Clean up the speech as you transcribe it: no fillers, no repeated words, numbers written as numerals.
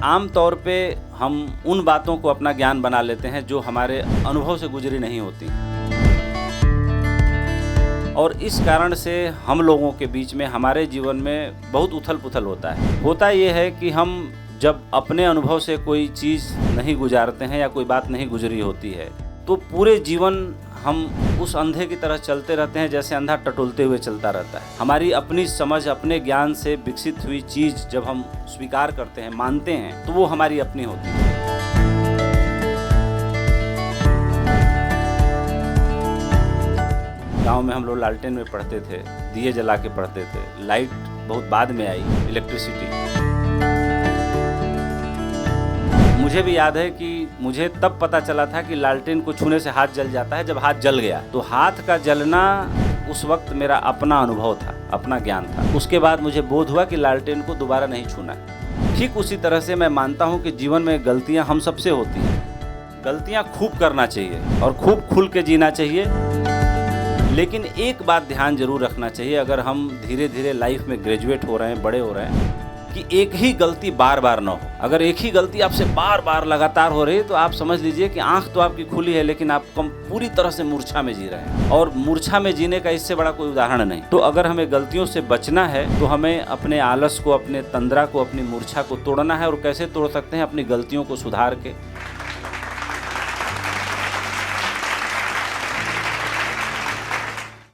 आम तौर पे हम उन बातों को अपना ज्ञान बना लेते हैं जो हमारे अनुभव से गुजरी नहीं होती, और इस कारण से हम लोगों के बीच में हमारे जीवन में बहुत उथल पुथल होता है। होता ये है कि हम जब अपने अनुभव से कोई चीज़ नहीं गुजारते हैं या कोई बात नहीं गुजरी होती है, तो पूरे जीवन हम उस अंधे की तरह चलते रहते हैं, जैसे अंधा टटोलते हुए चलता रहता है। हमारी अपनी समझ, अपने ज्ञान से विकसित हुई चीज़ जब हम स्वीकार करते हैं, मानते हैं, तो वो हमारी अपनी होती है। गांव में हम लोग लालटेन में पढ़ते थे, दिए जला के पढ़ते थे। लाइट बहुत बाद में आई, इलेक्ट्रिसिटी। मुझे भी याद है कि मुझे तब पता चला था कि लालटेन को छूने से हाथ जल जाता है, जब हाथ जल गया। तो हाथ का जलना उस वक्त मेरा अपना अनुभव था, अपना ज्ञान था। उसके बाद मुझे बोध हुआ कि लालटेन को दोबारा नहीं छूना है। ठीक उसी तरह से मैं मानता हूँ कि जीवन में गलतियाँ हम सबसे होती हैं। गलतियाँ खूब करना चाहिए और खूब खुल के जीना चाहिए, लेकिन एक बात ध्यान जरूर रखना चाहिए, अगर हम धीरे धीरे लाइफ में ग्रेजुएट हो रहे हैं, बड़े हो रहे हैं, कि एक ही गलती बार बार ना हो। अगर एक ही गलती आपसे बार बार लगातार हो रही है, तो आप समझ लीजिए कि आंख तो आपकी खुली है, लेकिन आप पूरी तरह से मूर्छा में जी रहे हैं, और मूर्छा में जीने का इससे बड़ा कोई उदाहरण नहीं। तो अगर हमें गलतियों से बचना है, तो हमें अपने आलस को, अपने तंद्रा को, अपनी मूर्छा को तोड़ना है। और कैसे तोड़ सकते हैं? अपनी गलतियों को सुधार के,